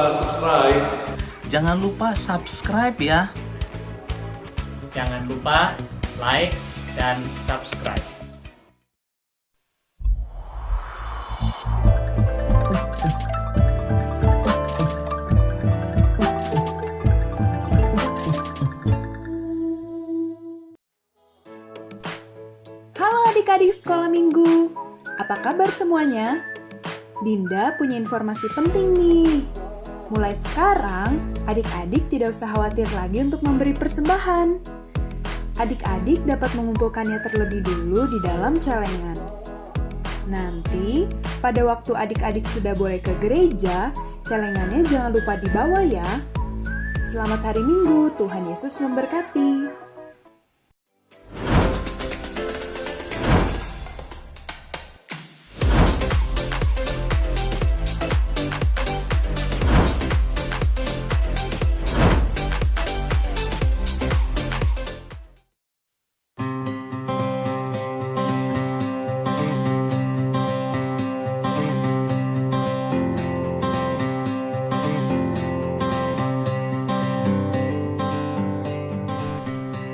lupa subscribe. Jangan lupa subscribe ya. Jangan lupa like dan subscribe. Halo adik-adik sekolah minggu, apa kabar semuanya? Dinda punya informasi penting nih. Mulai sekarang, adik-adik tidak usah khawatir lagi untuk memberi persembahan. Adik-adik dapat mengumpulkannya terlebih dulu di dalam celengan. Nanti, pada waktu adik-adik sudah boleh ke gereja, celengannya jangan lupa dibawa ya. Selamat hari Minggu, Tuhan Yesus memberkati.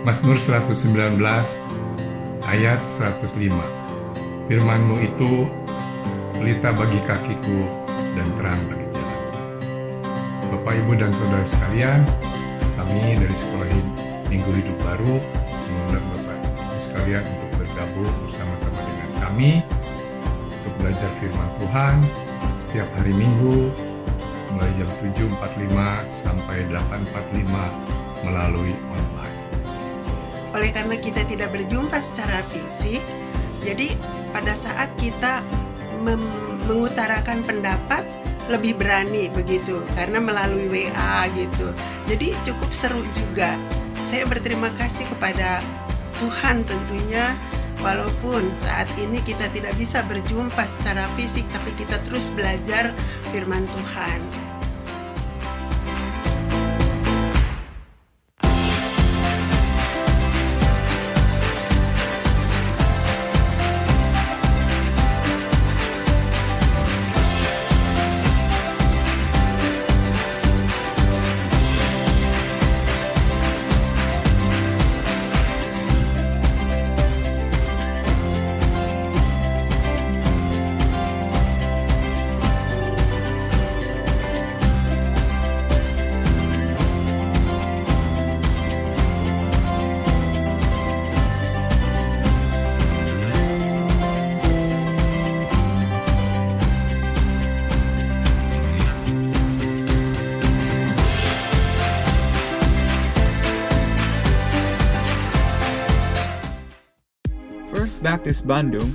Mazmur 119 ayat 105. Firman-Mu itu pelita bagi kakiku dan terang bagi jalan. Bapak, Ibu, dan Saudara sekalian, kami dari Sekolah Minggu Hidup Baru mengundang Bapak Ibu sekalian untuk bergabung bersama-sama dengan kami untuk belajar firman Tuhan setiap hari Minggu mulai jam 7.45 sampai 8.45 melalui online. Oleh karena kita tidak berjumpa secara fisik, jadi pada saat kita mengutarakan pendapat lebih berani begitu, karena melalui WA gitu. Jadi cukup seru juga. Saya berterima kasih kepada Tuhan tentunya, walaupun saat ini kita tidak bisa berjumpa secara fisik, tapi kita terus belajar firman Tuhan. First Baptist Bandung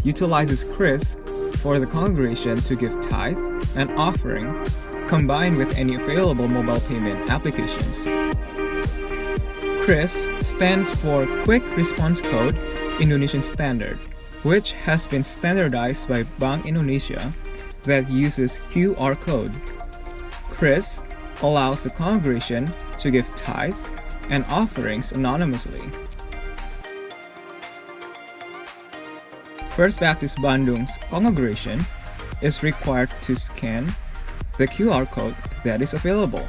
utilizes Chris for the congregation to give tithe and offering combined with any available mobile payment applications. Chris stands for Quick Response Code Indonesian Standard, which has been standardized by Bank Indonesia that uses QR code. Chris allows the congregation to give tithes and offerings anonymously. First Baptist Bandung's congregation is required to scan the QR code that is available.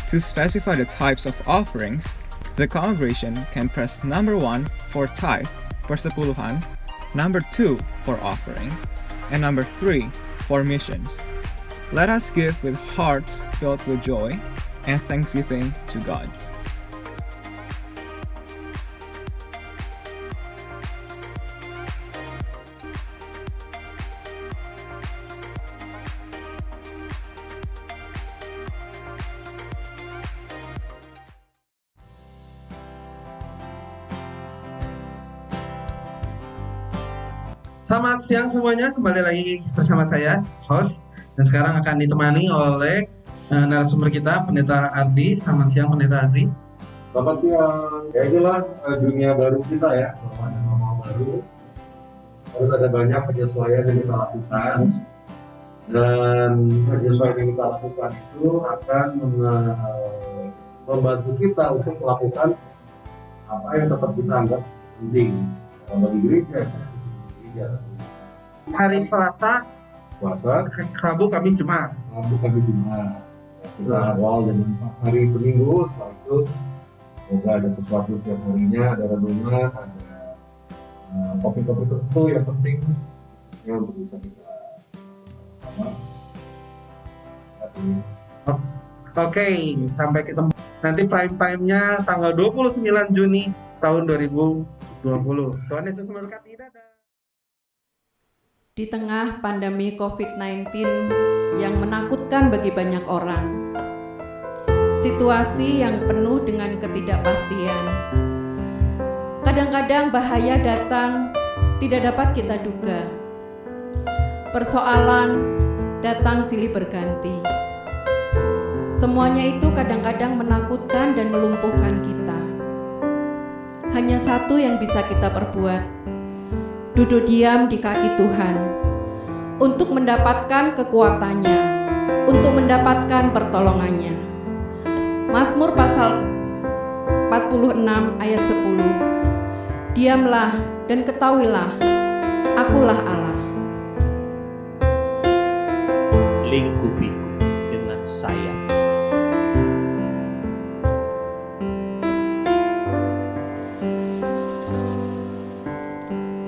To specify the types of offerings, the congregation can press number 1 for tithe, persepuluhan, number 2 for offering, and number 3 for missions. Let us give with hearts filled with joy and thanksgiving to God. Selamat siang semuanya, kembali lagi bersama saya, host, dan sekarang akan ditemani oleh narasumber kita, Pendeta Ardi. Selamat siang, Pendeta Ardi. Selamat siang. Ya inilah dunia baru kita ya, ada normal baru. Harus ada banyak penyesuaian yang kita lakukan, dan penyesuaian yang kita lakukan itu akan membantu kita untuk melakukan apa yang tetap kita anggap penting bagi gereja. Hari Selasa puasa, Rabu, Kamis, Jumat. Rabu, Kamis, Jumat. Kita awal dengan 4 hari seminggu, setelah itu semoga ada sesuatu setiap harinya, ada renungan, ada topik-topik tertentu yang penting yang untuk bisa kita sama. Oke, sampai ketemu. Nanti prime time-nya tanggal 29 Juni tahun 2020. Tuhan Yesus memberkati. Dadah. Di tengah pandemi COVID-19 yang menakutkan bagi banyak orang, situasi yang penuh dengan ketidakpastian, kadang-kadang bahaya datang tidak dapat kita duga. Persoalan datang silih berganti. Semuanya itu kadang-kadang menakutkan dan melumpuhkan kita. Hanya satu yang bisa kita perbuat, duduk diam di kaki Tuhan untuk mendapatkan kekuatannya, untuk mendapatkan pertolongannya. Mazmur pasal 46 ayat 10. Diamlah dan ketahuilah, akulah Allah. Lingkupiku dengan sayap.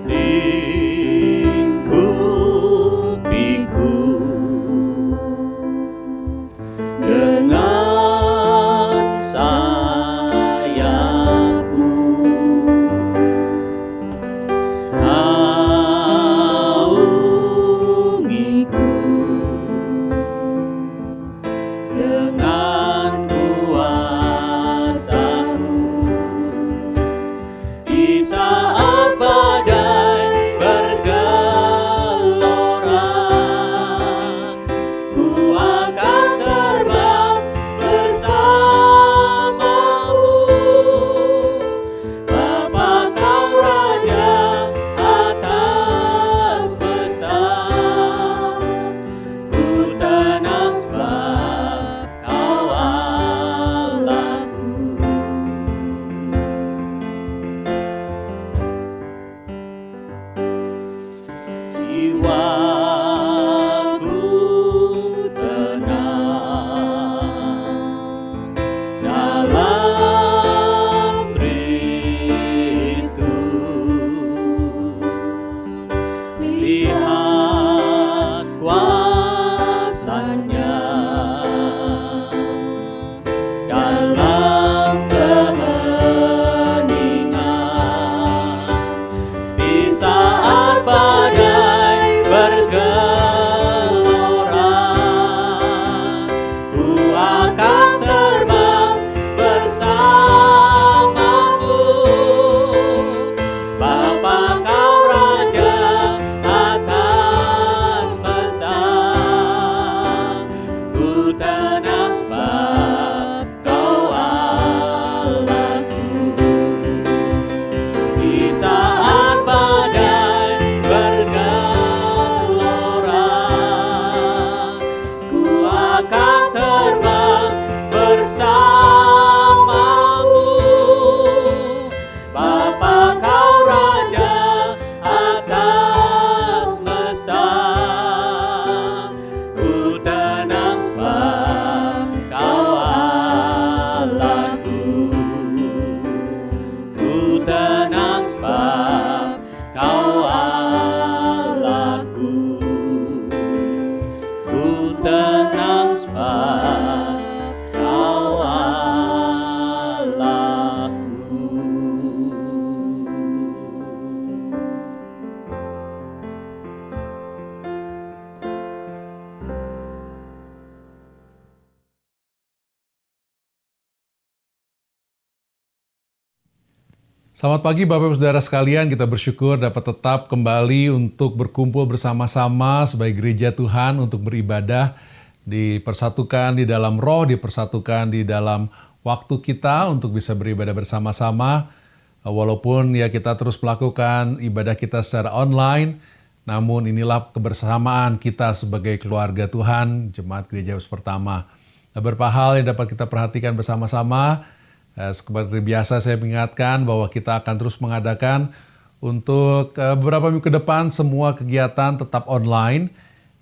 Lingkupiku dengan sayapmu, naungiku dengan kuasa-Mu. Di saat badai bergelora, ku akan terbang bersama-Mu. Bapa, Kau Raja atas semesta, ku tenang sebab Kau Allahku. Jiwaku tenang dalam Kristus. Lihat kuasa-Nya dalam keheningan. Di saat badai bergelora, ku akan terbang bersama-Mu. Bapa, Kau Raja atas semesta, ku tenang sebab Kau Allahku. Di saat badai bergelora, ku akan terbang bersama-Mu. Bapa, Kau Raja atas semesta, ku tenang sebab Kau Allahku. Ku tenang sebab Kau Allahku. Ku tenang sebab Kau Allahku. Selamat pagi Bapak Ibu Saudara sekalian, kita bersyukur dapat tetap kembali untuk berkumpul bersama-sama sebagai gereja Tuhan untuk beribadah, dipersatukan di dalam roh, dipersatukan di dalam waktu kita untuk bisa beribadah bersama-sama. Walaupun ya kita terus melakukan ibadah kita secara online, namun inilah kebersamaan kita sebagai keluarga Tuhan, Jemaat Gereja Yesus Pertama. Beberapa hal yang dapat kita perhatikan bersama-sama. Seperti biasa saya mengingatkan bahwa kita akan terus mengadakan untuk beberapa minggu ke depan semua kegiatan tetap online.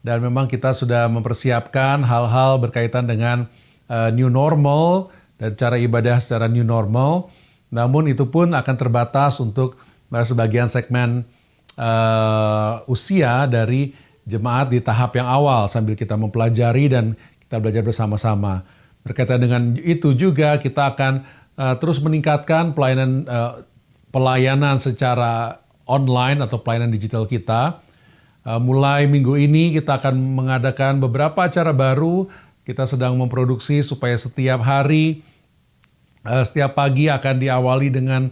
dan memang kita sudah mempersiapkan hal-hal berkaitan dengan new normal dan cara ibadah secara new normal. Namun itu pun akan terbatas untuk sebagian segmen usia dari jemaat di tahap yang awal sambil kita mempelajari dan kita belajar bersama-sama. Berkaitan dengan itu juga kita akan terus meningkatkan pelayanan secara online atau pelayanan digital kita. Mulai minggu ini kita akan mengadakan beberapa acara baru. Kita sedang memproduksi supaya setiap hari, setiap pagi akan diawali dengan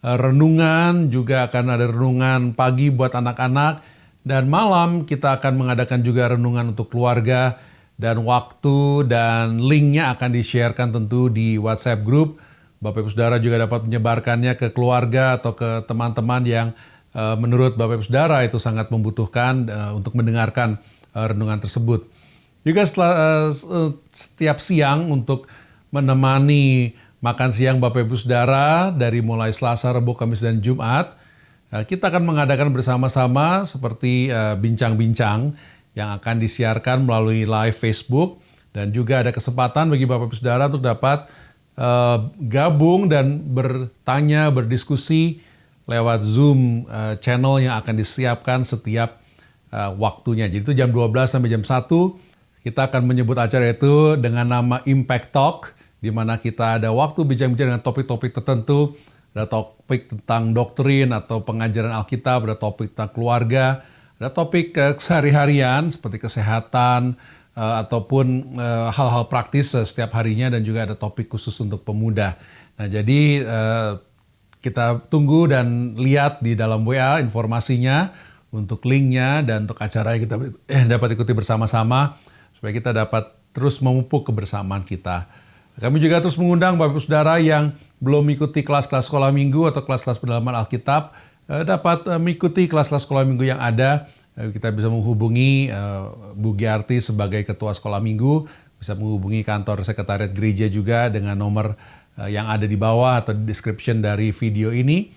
renungan, juga akan ada renungan pagi buat anak-anak, dan malam kita akan mengadakan juga renungan untuk keluarga, dan waktu dan linknya akan di-sharekan tentu di WhatsApp group. Bapak Ibu Saudara juga dapat menyebarkannya ke keluarga atau ke teman-teman yang menurut Bapak Ibu Saudara itu sangat membutuhkan untuk mendengarkan renungan tersebut. Juga setiap siang untuk menemani makan siang Bapak Ibu Saudara dari mulai Selasa, Rabu, Kamis, dan Jumat, kita akan mengadakan bersama-sama seperti bincang-bincang yang akan disiarkan melalui live Facebook, dan juga ada kesempatan bagi Bapak Ibu Saudara untuk dapat gabung dan bertanya, berdiskusi lewat Zoom channel yang akan disiapkan setiap waktunya. Jadi itu jam 12 sampai jam 1 kita akan menyebut acara itu dengan nama Impact Talk, di mana kita ada waktu bincang-bincang dengan topik-topik tertentu. Ada topik tentang doktrin atau pengajaran Alkitab, ada topik tentang keluarga, ada topik sehari-harian seperti kesehatan, ataupun hal-hal praktis setiap harinya, dan juga ada topik khusus untuk pemuda. Nah, jadi kita tunggu dan lihat di dalam WA informasinya untuk linknya dan untuk acara yang kita dapat ikuti bersama-sama supaya kita dapat terus memupuk kebersamaan kita. Kami juga terus mengundang Bapak Ibu Saudara yang belum mengikuti kelas-kelas sekolah minggu atau kelas-kelas pendalaman Alkitab dapat mengikuti kelas-kelas sekolah minggu yang ada. Kita bisa menghubungi Bu Giarti sebagai Ketua Sekolah Minggu, bisa menghubungi kantor sekretariat gereja juga dengan nomor yang ada di bawah atau di description dari video ini,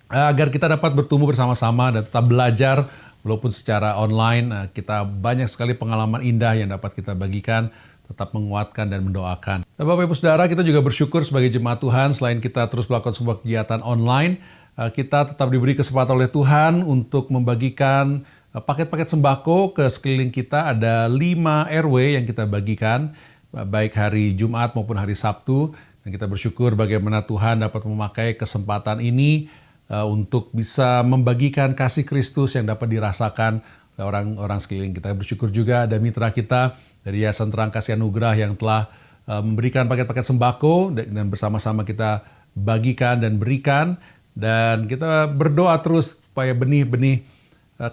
agar kita dapat bertumbuh bersama-sama dan tetap belajar walaupun secara online. Kita banyak sekali pengalaman indah yang dapat kita bagikan, tetap menguatkan dan mendoakan. Nah, Bapak Ibu Saudara, kita juga bersyukur sebagai jemaat Tuhan, selain kita terus melakukan sebuah kegiatan online, kita tetap diberi kesempatan oleh Tuhan untuk membagikan paket-paket sembako ke sekeliling kita. Ada 5 RW yang kita bagikan, baik hari Jumat maupun hari Sabtu. Dan kita bersyukur bagaimana Tuhan dapat memakai kesempatan ini untuk bisa membagikan kasih Kristus yang dapat dirasakan oleh orang-orang sekeliling kita. Bersyukur juga ada mitra kita dari Yayasan Terang Kasih Anugerah yang telah memberikan paket-paket sembako, dan bersama-sama kita bagikan dan berikan. Dan kita berdoa terus supaya benih-benih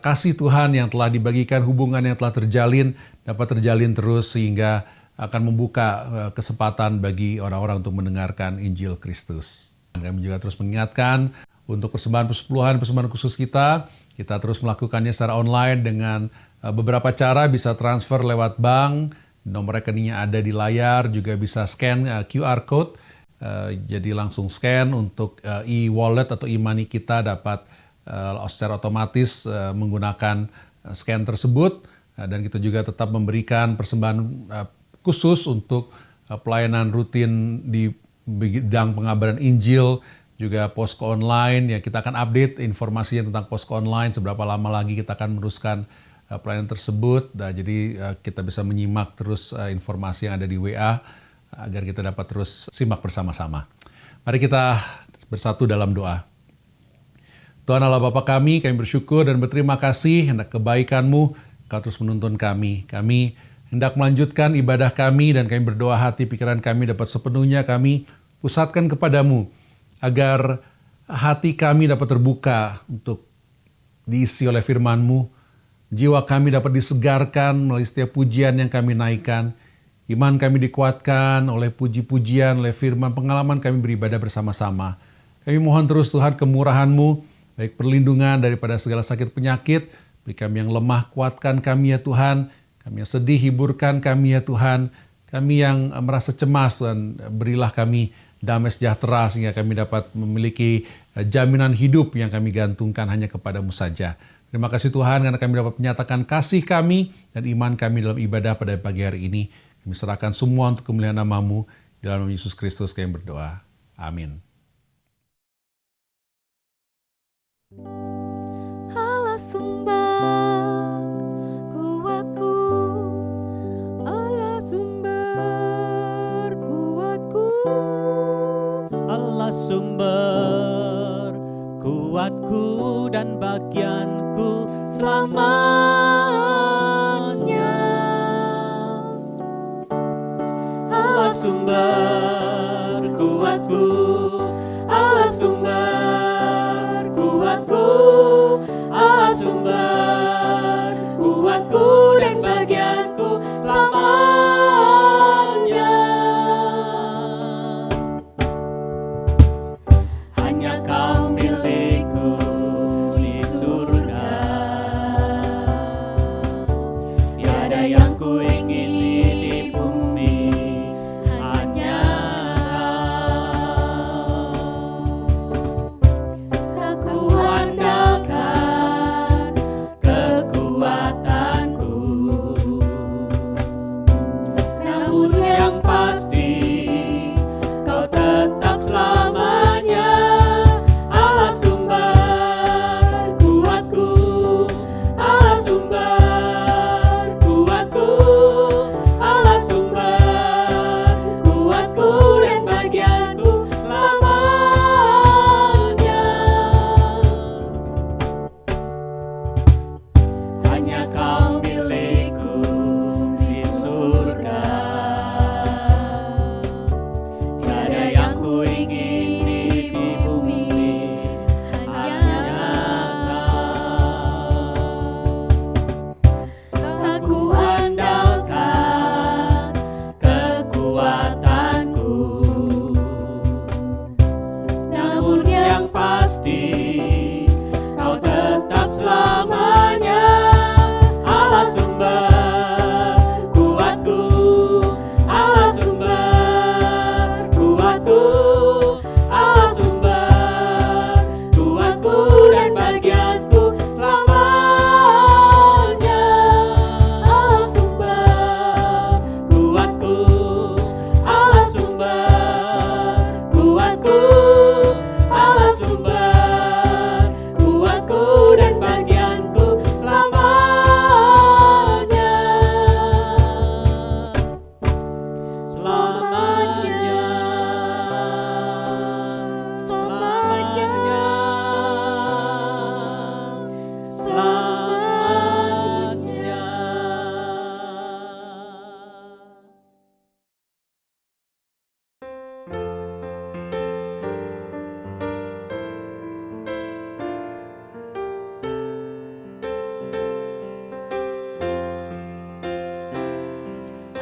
kasih Tuhan yang telah dibagikan, hubungan yang telah terjalin, dapat terjalin terus sehingga akan membuka kesempatan bagi orang-orang untuk mendengarkan Injil Kristus. Kami juga terus mengingatkan untuk persembahan persepuluhan, persembahan khusus kita terus melakukannya secara online dengan beberapa cara. Bisa transfer lewat bank, nomor rekeningnya ada di layar, juga bisa scan QR code. Jadi langsung scan untuk e-wallet atau e-money kita dapat secara otomatis menggunakan scan tersebut. Dan kita juga tetap memberikan persembahan khusus untuk pelayanan rutin di bidang pengabaran Injil, juga posko online. Ya, kita akan update informasinya tentang posko online, seberapa lama lagi kita akan meneruskan pelayanan tersebut. Nah, jadi kita bisa menyimak terus informasi yang ada di WA agar kita dapat terus simak bersama-sama. Mari kita bersatu dalam doa. Tuhan Allah Bapa kami bersyukur dan berterima kasih hendak kebaikan-Mu, Kau terus menuntun kami. Kami hendak melanjutkan ibadah kami, dan kami berdoa hati pikiran kami dapat sepenuhnya kami pusatkan kepadamu, agar hati kami dapat terbuka untuk diisi oleh firman-Mu. Jiwa kami dapat disegarkan melalui setiap pujian yang kami naikkan. Iman kami dikuatkan oleh puji-pujian, oleh firman, pengalaman kami beribadah bersama-sama. Kami mohon terus Tuhan kemurahan-Mu, baik perlindungan daripada segala sakit penyakit. Bagi kami yang lemah, kuatkan kami ya Tuhan. Kami yang sedih, hiburkan kami ya Tuhan. Kami yang merasa cemas, dan berilah kami damai sejahtera sehingga kami dapat memiliki jaminan hidup yang kami gantungkan hanya kepadamu saja. Terima kasih Tuhan karena kami dapat menyatakan kasih kami dan iman kami dalam ibadah pada pagi hari ini. Kami serahkan semua untuk kemuliaan nama-Mu. Di dalam nama Yesus Kristus kami berdoa. Amin. Allah sumber kuatku, Allah sumber kuatku, Allah sumber kuatku dan bagianku selamanya. Allah sumber kuatku, Allah sumber kuatku, Allah sumber kuatku dan bagianku selamanya. Hanya Kau milikku di surga, tiada yang ku ingin di bumi, hanya Kau. Tak ku andalkan kekuatanku, namun yang pasti Kau tetap selamanya. Allah sumber kuatku, Allah sumber kuatku, Allah sumber kuatku dan bagianku selamanya. Hanya Kau milikku di surga, tiada yang ku ingin di bumi, hanya Kau. Tak ku andalkan kekuatanku, namun yang pasti Kau tetap selamanya. Allah sumber kuatku, Allah sumber kuatku, Allah sumber kuatku dan bagianku selamanya. Allah sumber kuatku, Allah sumber kuatku, Allah sumber kuatku dan bagianku selamanya. Selamanya, selamanya,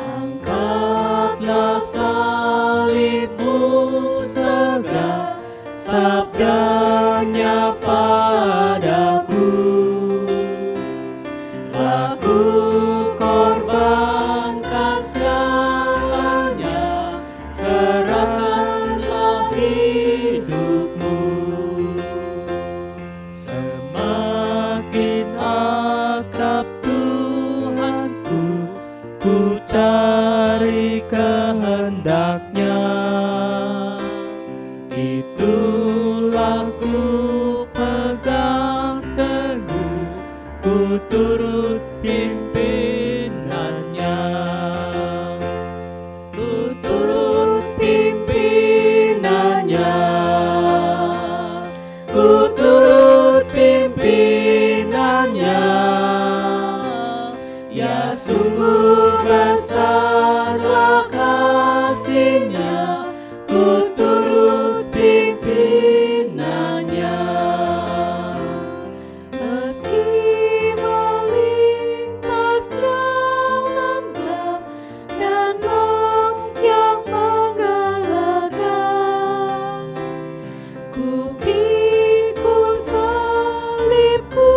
angkatlah salibmu segera, sabdanya padaku. Aku korbankan segalanya, serahkanlah hidupmu. Semakin akrab Tuhanku, ku cari kehendak-Nya. Itulah ku pegang teguh, ku turut pimpinannya. Ku turut pimpinannya, ku turut pimpinannya. Ya sungguh besarlah kasih-Nya, ku turut pimpinannya. Meski melintas jalan gelap dan laut yang menggelagar, ku pikul salibku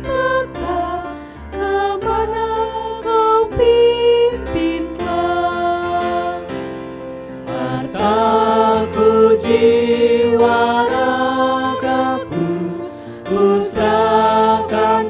tetap, kemana Kau pimpinlah. Hartaku, jiwa ragaku, ku serahkan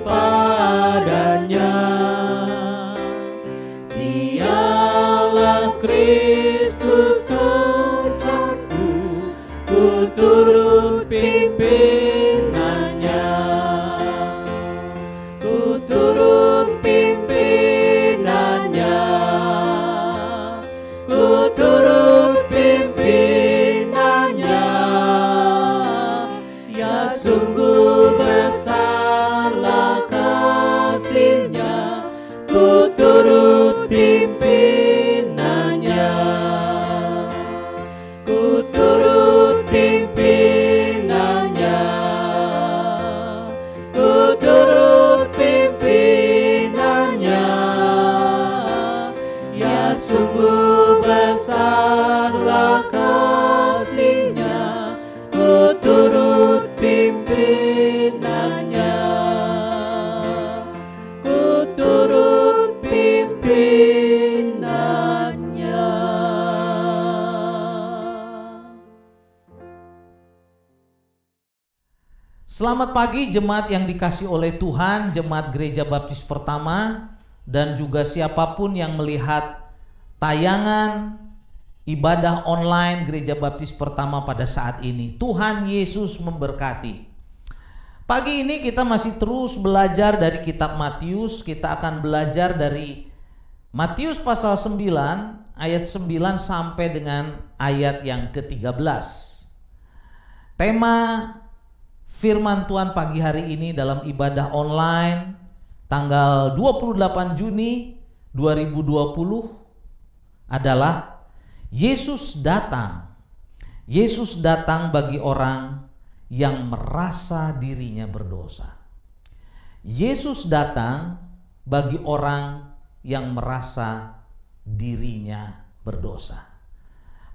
Selamat pagi jemaat yang dikasih oleh Tuhan, jemaat Gereja Baptis Pertama, dan juga siapapun yang melihat tayangan ibadah online Gereja Baptis Pertama pada saat ini. Tuhan Yesus memberkati. Pagi ini kita masih terus belajar dari kitab Matius. Kita akan belajar dari Matius pasal 9 ayat 9 sampai dengan ayat yang ke-13. Tema firman Tuhan pagi hari ini dalam ibadah online tanggal 28 Juni 2020 adalah Yesus datang. Yesus datang bagi orang yang merasa dirinya berdosa. Yesus datang bagi orang yang merasa dirinya berdosa.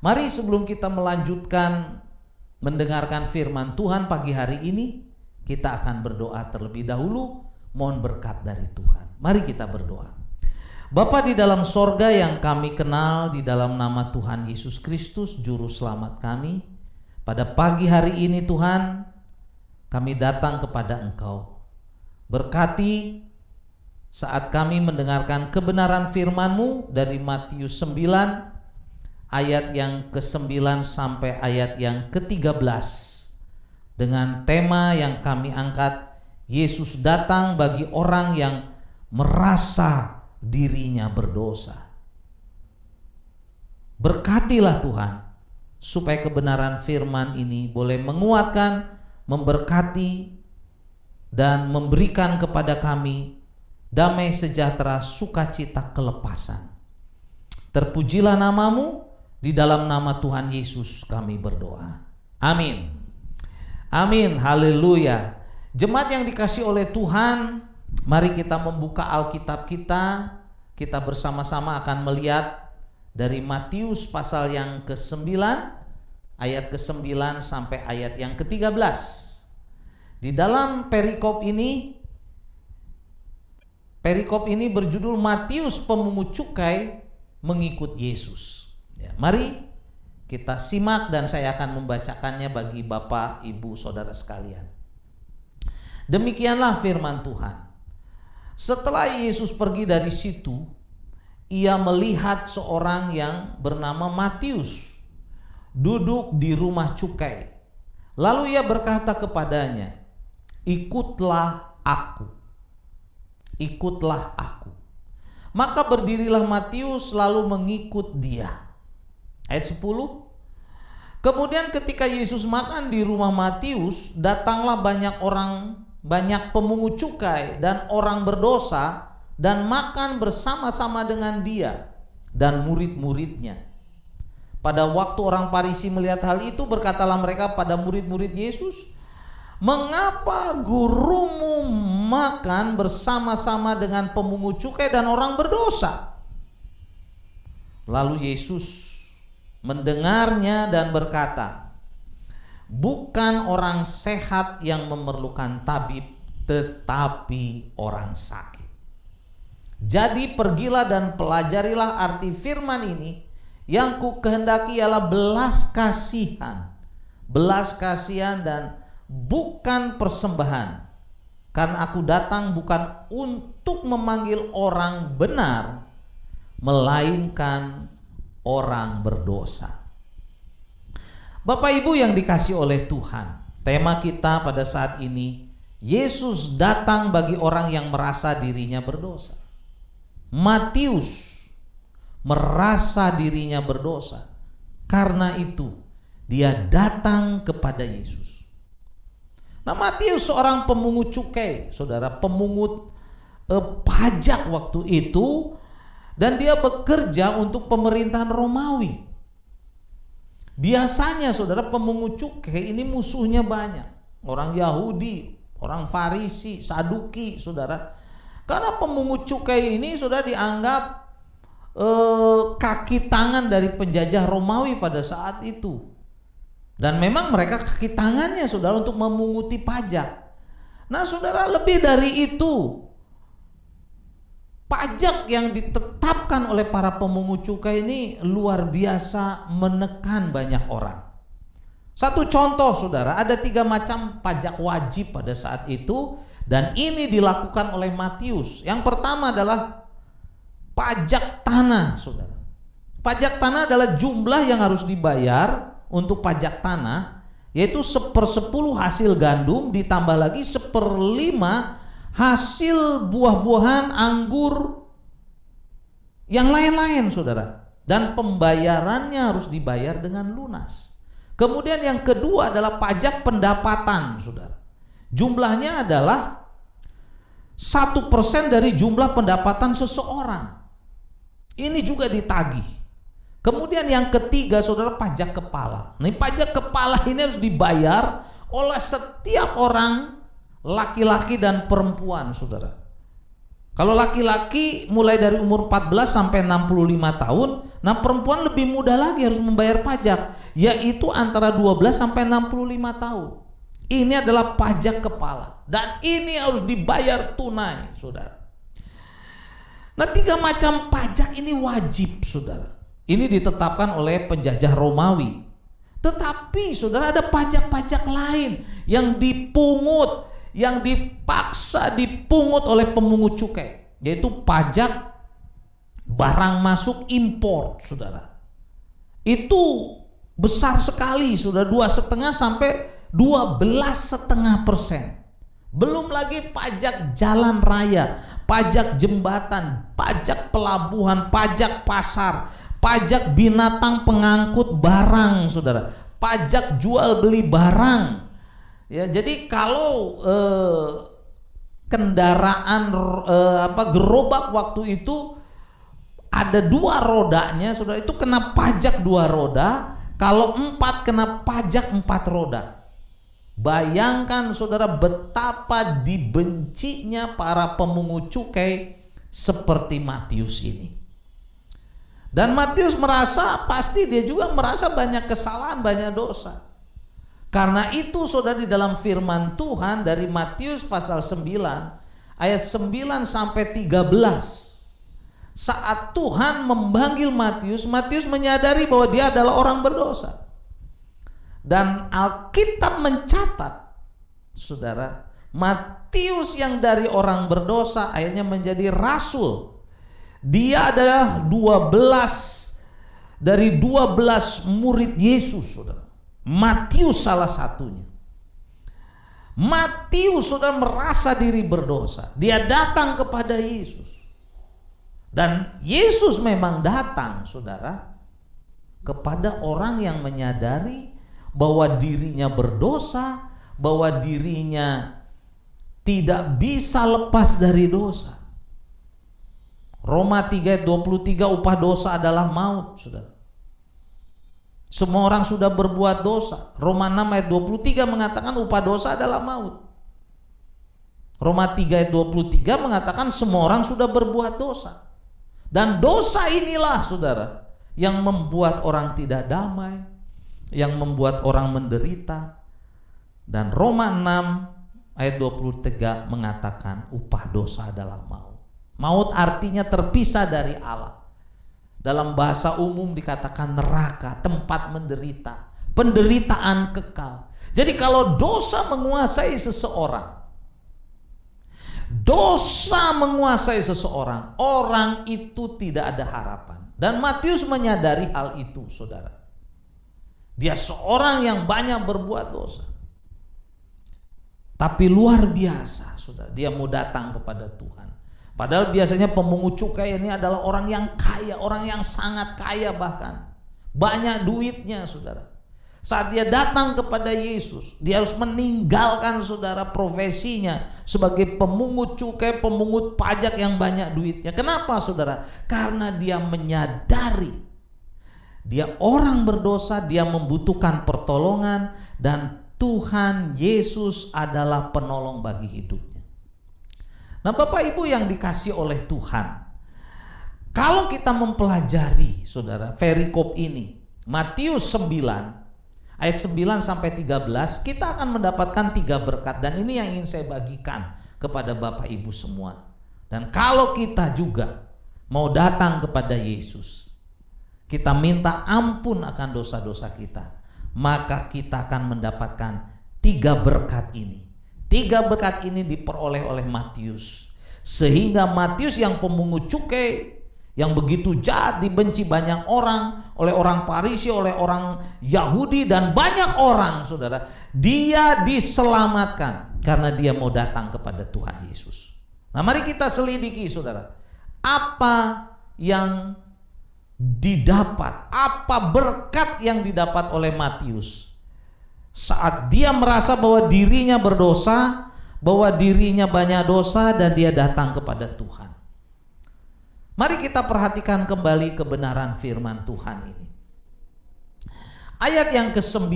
Mari sebelum kita melanjutkan mendengarkan firman Tuhan pagi hari ini, kita akan berdoa terlebih dahulu, mohon berkat dari Tuhan. Mari kita berdoa. Bapa di dalam sorga yang kami kenal di dalam nama Tuhan Yesus Kristus, Juru Selamat kami, pada pagi hari ini Tuhan, kami datang kepada Engkau. Berkati saat kami mendengarkan kebenaran firman-Mu dari Matius 9, ayat yang ke-9 sampai ayat yang ke-13 dengan tema yang kami angkat, Yesus datang bagi orang yang merasa dirinya berdosa. Berkatilah Tuhan supaya kebenaran firman ini boleh menguatkan, memberkati dan memberikan kepada kami damai sejahtera, sukacita, kelepasan. Terpujilah namamu. Di dalam nama Tuhan Yesus kami berdoa. Amin. Amin. Haleluya. Jemaat yang dikasih oleh Tuhan, mari kita membuka Alkitab kita. Kita bersama-sama akan melihat dari Matius pasal yang ke-9, ayat ke-9 sampai ayat yang ke-13. Di dalam perikop ini berjudul Matius pemungut cukai mengikut Yesus. Ya, mari kita simak dan saya akan membacakannya bagi Bapak, Ibu, Saudara sekalian. Demikianlah firman Tuhan. Setelah Yesus pergi dari situ, ia melihat seorang yang bernama Matius duduk di rumah cukai. Lalu ia berkata kepadanya, "Ikutlah aku. Ikutlah aku." Maka berdirilah Matius lalu mengikut dia. Ayat 10. Kemudian ketika Yesus makan di rumah Matius, datanglah banyak pemungut cukai dan orang berdosa dan makan bersama-sama dengan dia dan murid-muridnya. Pada waktu orang Farisi melihat hal itu, berkatalah mereka pada murid-murid Yesus, "Mengapa gurumu makan bersama-sama dengan pemungut cukai dan orang berdosa?" Lalu Yesus mendengarnya dan berkata, "Bukan orang sehat yang memerlukan tabib, tetapi orang sakit. Jadi pergilah dan pelajarilah arti firman ini, yang ku kehendaki ialah belas kasihan dan bukan persembahan. Karena aku datang bukan untuk memanggil orang benar, melainkan orang berdosa." Bapak Ibu yang dikasih oleh Tuhan, tema kita pada saat ini, Yesus datang bagi orang yang merasa dirinya berdosa. Matius merasa dirinya berdosa. Karena itu dia datang kepada Yesus. Nah, Matius seorang pemungut cukai, saudara, pemungut pajak waktu itu. Dan dia bekerja untuk pemerintahan Romawi. Biasanya saudara, pemungut cukai ini musuhnya banyak. Orang Yahudi, orang Farisi, Saduki, saudara. Karena pemungut cukai ini sudah dianggap kaki tangan dari penjajah Romawi pada saat itu. Dan memang mereka kaki tangannya saudara untuk memunguti pajak. Nah saudara, lebih dari itu, pajak yang ditetapkan oleh para pemungut cukai ini luar biasa menekan banyak orang. Satu contoh saudara, ada 3 macam pajak wajib pada saat itu, dan ini dilakukan oleh Matius. Yang pertama adalah pajak tanah saudara. Pajak tanah adalah jumlah yang harus dibayar untuk pajak tanah, yaitu 1/10 hasil gandum ditambah lagi 1/5 hasil buah-buahan, anggur, yang lain-lain saudara. Dan pembayarannya harus dibayar dengan lunas. Kemudian yang kedua adalah pajak pendapatan saudara. Jumlahnya adalah 1% dari jumlah pendapatan seseorang. Ini juga ditagih. Kemudian yang ketiga saudara, pajak kepala. Nah, pajak kepala ini harus dibayar oleh setiap orang, laki-laki dan perempuan saudara. Kalau laki-laki mulai dari umur 14 sampai 65 tahun, nah perempuan lebih muda lagi harus membayar pajak, yaitu antara 12 sampai 65 tahun. Ini adalah pajak kepala dan ini harus dibayar tunai saudara. Nah 3 macam pajak ini wajib saudara. Ini ditetapkan oleh penjajah Romawi. Tetapi saudara, ada pajak-pajak lain yang dipungut, yang dipaksa dipungut oleh pemungut cukai, yaitu pajak barang masuk impor saudara. Itu besar sekali saudara, 2,5 sampai 12,5%. Belum lagi pajak jalan raya, pajak jembatan, pajak pelabuhan, pajak pasar, pajak binatang pengangkut barang saudara, pajak jual beli barang. Ya, jadi kalau kendaraan gerobak waktu itu ada 2 rodanya saudara, itu kena pajak 2 roda. Kalau 4 kena pajak 4 roda. Bayangkan saudara betapa dibencinya para pemungut cukai seperti Matius ini. Dan Matius merasa, pasti dia juga merasa banyak kesalahan, banyak dosa. Karena itu saudara, di dalam firman Tuhan dari Matius pasal 9 ayat 9 sampai 13, saat Tuhan memanggil Matius, Matius menyadari bahwa dia adalah orang berdosa. Dan Alkitab mencatat saudara, Matius yang dari orang berdosa akhirnya menjadi rasul. Dia adalah 12 dari 12 murid Yesus saudara. Matius salah satunya. Matius sudah merasa diri berdosa. Dia datang kepada Yesus. Dan Yesus memang datang saudara kepada orang yang menyadari bahwa dirinya berdosa, bahwa dirinya tidak bisa lepas dari dosa. Roma 3 ayat 23, upah dosa adalah maut saudara. Semua orang sudah berbuat dosa. Roma 6 ayat 23 mengatakan upah dosa adalah maut. Roma 3 ayat 23 mengatakan semua orang sudah berbuat dosa. Dan dosa inilah saudara yang membuat orang tidak damai, yang membuat orang menderita. Dan Roma 6 ayat 23 mengatakan upah dosa adalah maut. Maut artinya terpisah dari Allah. Dalam bahasa umum dikatakan neraka, tempat menderita, penderitaan kekal. Jadi kalau dosa menguasai seseorang, orang itu tidak ada harapan. Dan Matius menyadari hal itu saudara. Dia seorang yang banyak berbuat dosa. Tapi luar biasa saudara, dia mau datang kepada Tuhan. Padahal biasanya pemungut cukai ini adalah orang yang kaya, orang yang sangat kaya, bahkan banyak duitnya saudara. Saat dia datang kepada Yesus, dia harus meninggalkan saudara profesinya sebagai pemungut cukai, pemungut pajak yang banyak duitnya. Kenapa saudara? Karena dia menyadari dia orang berdosa, dia membutuhkan pertolongan, dan Tuhan Yesus adalah penolong bagi hidupnya. Nah Bapak Ibu yang dikasih oleh Tuhan, kalau kita mempelajari saudara perikop ini, Matius 9 ayat 9 sampai 13, kita akan mendapatkan 3 berkat, dan ini yang ingin saya bagikan kepada Bapak Ibu semua. Dan kalau kita juga mau datang kepada Yesus, kita minta ampun akan dosa-dosa kita, maka kita akan mendapatkan 3 berkat ini. 3 berkat ini diperoleh oleh Matius. Sehingga Matius yang pemungut cukai, yang begitu jahat, dibenci banyak orang, oleh orang Farisi, oleh orang Yahudi, dan banyak orang, saudara, dia diselamatkan karena dia mau datang kepada Tuhan Yesus. Nah, mari kita selidiki, saudara, apa yang didapat, apa berkat yang didapat oleh Matius saat dia merasa bahwa dirinya berdosa, bahwa dirinya banyak dosa, dan dia datang kepada Tuhan. Mari kita perhatikan kembali kebenaran firman Tuhan ini. Ayat yang ke-9.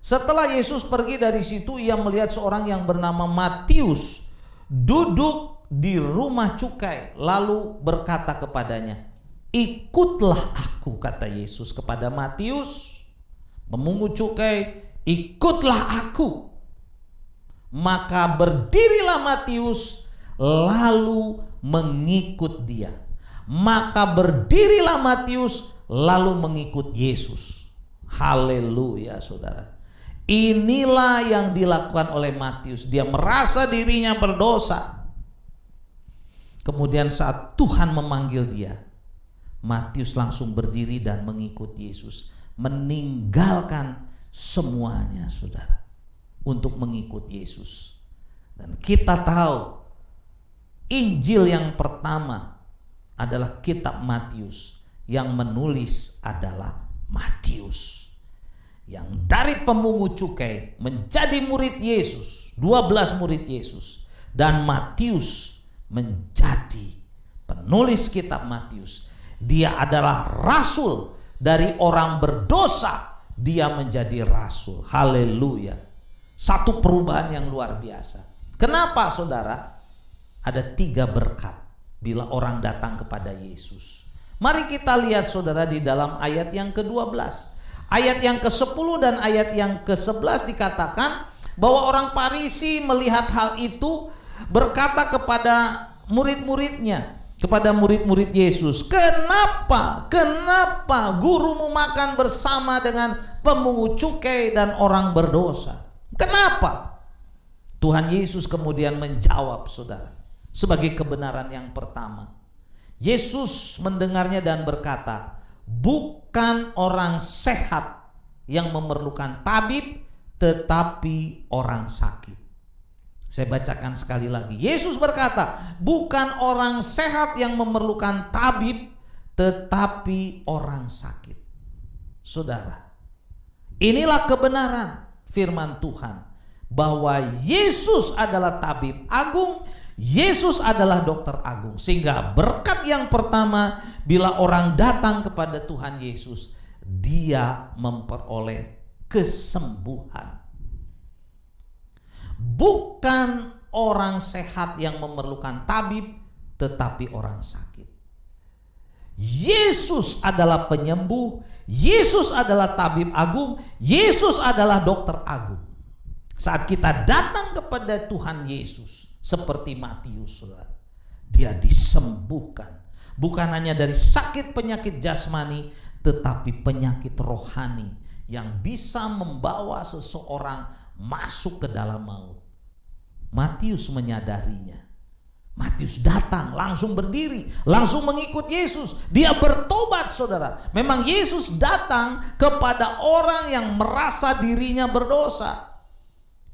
Setelah Yesus pergi dari situ, ia melihat seorang yang bernama Matius duduk di rumah cukai, lalu berkata kepadanya, "Ikutlah aku," kata Yesus kepada Matius, pemungut cukai, "Ikutlah aku." Maka berdirilah Matius lalu mengikut dia. Maka berdirilah Matius lalu mengikut Yesus. Haleluya, saudara. Inilah yang dilakukan oleh Matius. Dia merasa dirinya berdosa. Kemudian saat Tuhan memanggil dia, Matius langsung berdiri dan mengikut Yesus. Meninggalkan semuanya, saudara, untuk mengikut Yesus. Dan kita tahu Injil yang pertama adalah kitab Matius. Yang menulis adalah Matius, yang dari pemungut cukai menjadi murid Yesus, 12 murid Yesus. Dan Matius menjadi penulis kitab Matius. Dia adalah rasul, dari orang berdosa dia menjadi rasul. Haleluya. Satu perubahan yang luar biasa. Kenapa, saudara? Ada 3 berkat bila orang datang kepada Yesus. Mari kita lihat, saudara, di dalam ayat yang ke-12. Ayat yang ke-10 dan ayat yang ke-11 dikatakan bahwa orang Farisi melihat hal itu berkata kepada murid-muridnya, kepada murid-murid Yesus, Kenapa gurumu makan bersama dengan pemungut cukai dan orang berdosa?" Kenapa? Tuhan Yesus kemudian menjawab, saudara, sebagai kebenaran yang pertama. Yesus mendengarnya dan berkata, "Bukan orang sehat yang memerlukan tabib, tetapi orang sakit." Saya bacakan sekali lagi. Yesus berkata, "Bukan orang sehat yang memerlukan tabib, tetapi orang sakit." Saudara, inilah kebenaran firman Tuhan, bahwa Yesus adalah tabib agung, Yesus adalah dokter agung. Sehingga berkat yang pertama, bila orang datang kepada Tuhan Yesus, dia memperoleh kesembuhan. Bukan orang sehat yang memerlukan tabib, tetapi orang sakit. Yesus adalah penyembuh, Yesus adalah tabib agung, Yesus adalah dokter agung. Saat kita datang kepada Tuhan Yesus, seperti Matius, saudara, dia disembuhkan. Bukan hanya dari sakit penyakit jasmani, tetapi penyakit rohani yang bisa membawa seseorang masuk ke dalam maut. Matius menyadarinya. Matius datang, langsung berdiri, langsung mengikut Yesus. Dia bertobat, saudara. Memang Yesus datang kepada orang yang merasa dirinya berdosa,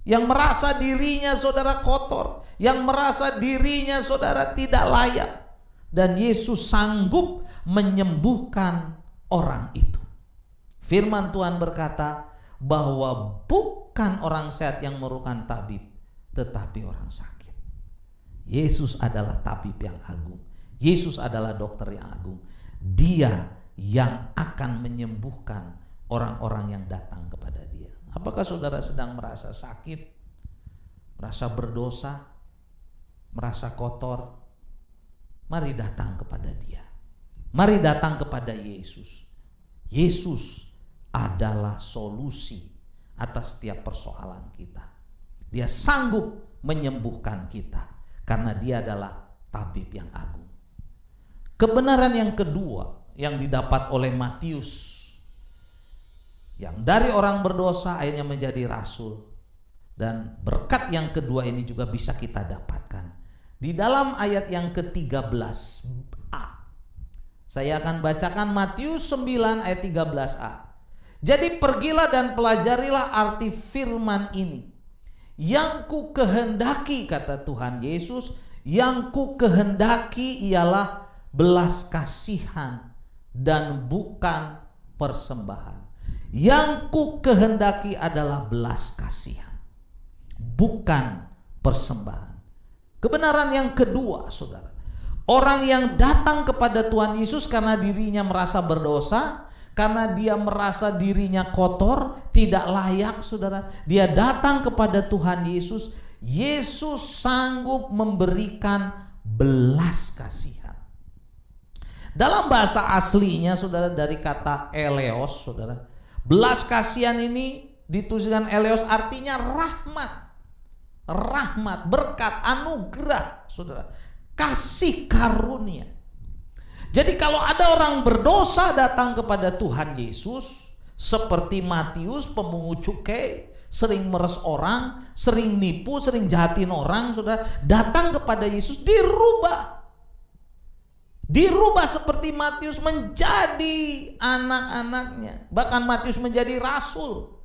yang merasa dirinya, saudara, kotor, yang merasa dirinya, saudara, tidak layak. Dan Yesus sanggup menyembuhkan orang itu. Firman Tuhan berkata bahwa bukan orang sehat yang memerlukan tabib, tetapi orang sakit. Yesus adalah tabib yang agung. Yesus adalah dokter yang agung. Dia yang akan menyembuhkan orang-orang yang datang kepada dia. Apakah saudara sedang merasa sakit, merasa berdosa, merasa kotor? Mari datang kepada dia. Mari datang kepada Yesus. Yesus adalah solusi atas setiap persoalan kita. Dia sanggup menyembuhkan kita karena dia adalah tabib yang agung. Kebenaran yang kedua yang didapat oleh Matius, yang dari orang berdosa akhirnya menjadi rasul. Dan berkat yang kedua ini juga bisa kita dapatkan di dalam ayat yang ke-13a. Saya akan bacakan Matius 9 ayat 13a. Jadi pergilah dan pelajarilah arti firman ini. Yang ku kehendaki, kata Tuhan Yesus, yang ku kehendaki ialah belas kasihan dan bukan persembahan. Yang ku kehendaki adalah belas kasihan, bukan persembahan. Kebenaran yang kedua, saudara, orang yang datang kepada Tuhan Yesus karena dirinya merasa berdosa, karena dia merasa dirinya kotor, tidak layak, saudara, dia datang kepada Tuhan Yesus. Yesus sanggup memberikan belas kasihan. Dalam bahasa aslinya, saudara, dari kata eleos, saudara, belas kasihan ini dituliskan eleos artinya rahmat. Rahmat, berkat, anugerah, saudara, kasih karunia. Jadi kalau ada orang berdosa datang kepada Tuhan Yesus, seperti Matius pemungut cukai, sering meres orang, sering nipu, sering jahatin orang, saudara, datang kepada Yesus, dirubah seperti Matius menjadi anak-anaknya. Bahkan Matius menjadi rasul.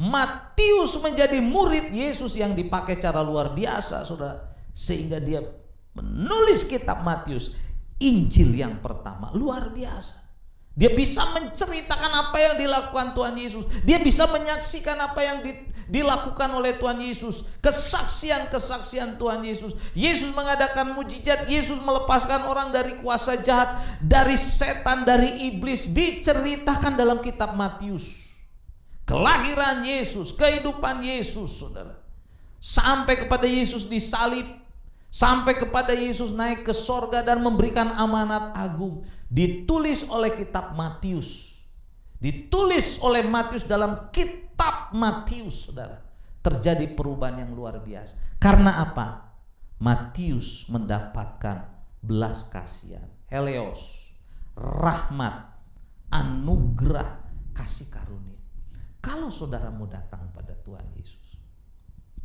Matius menjadi murid Yesus yang dipakai cara luar biasa, saudara. Sehingga dia menulis kitab Matius, Injil yang pertama, luar biasa. Dia bisa menceritakan apa yang dilakukan Tuhan Yesus. Dia bisa menyaksikan apa yang dilakukan oleh Tuhan Yesus. Kesaksian-kesaksian Tuhan Yesus. Yesus mengadakan mujizat. Yesus melepaskan orang dari kuasa jahat, dari setan, dari iblis. Diceritakan dalam kitab Matius. Kelahiran Yesus, kehidupan Yesus, saudara. Sampai kepada Yesus disalib, sampai kepada Yesus naik ke sorga dan memberikan amanat agung. Ditulis oleh kitab Matius. Ditulis oleh Matius dalam kitab Matius, saudara. Terjadi perubahan yang luar biasa. Karena apa? Matius mendapatkan belas kasihan, eleos, rahmat, anugerah, kasih karunia. Kalau saudara mau datang pada Tuhan Yesus,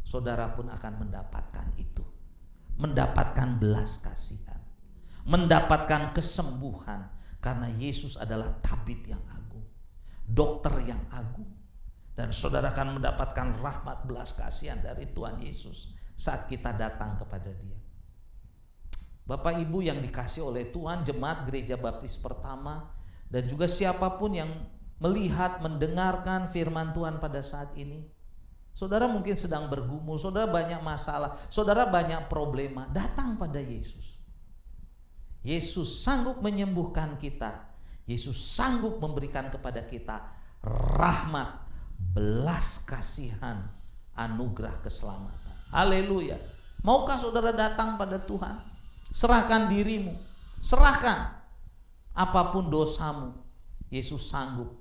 saudara pun akan mendapatkan itu. Mendapatkan belas kasihan, mendapatkan kesembuhan, karena Yesus adalah tabib yang agung, dokter yang agung. Dan saudara akan mendapatkan rahmat belas kasihan dari Tuhan Yesus saat kita datang kepada Dia. Bapak Ibu yang dikasih oleh Tuhan, jemaat Gereja Baptis Pertama, dan juga siapapun yang melihat, mendengarkan firman Tuhan pada saat ini, saudara mungkin sedang bergumul, saudara banyak masalah, saudara banyak problema, datang pada Yesus. Yesus sanggup menyembuhkan kita. Yesus sanggup memberikan kepada kita rahmat, belas kasihan, anugerah keselamatan. Haleluya. Maukah saudara datang pada Tuhan? Serahkan dirimu, serahkan apapun dosamu. Yesus sanggup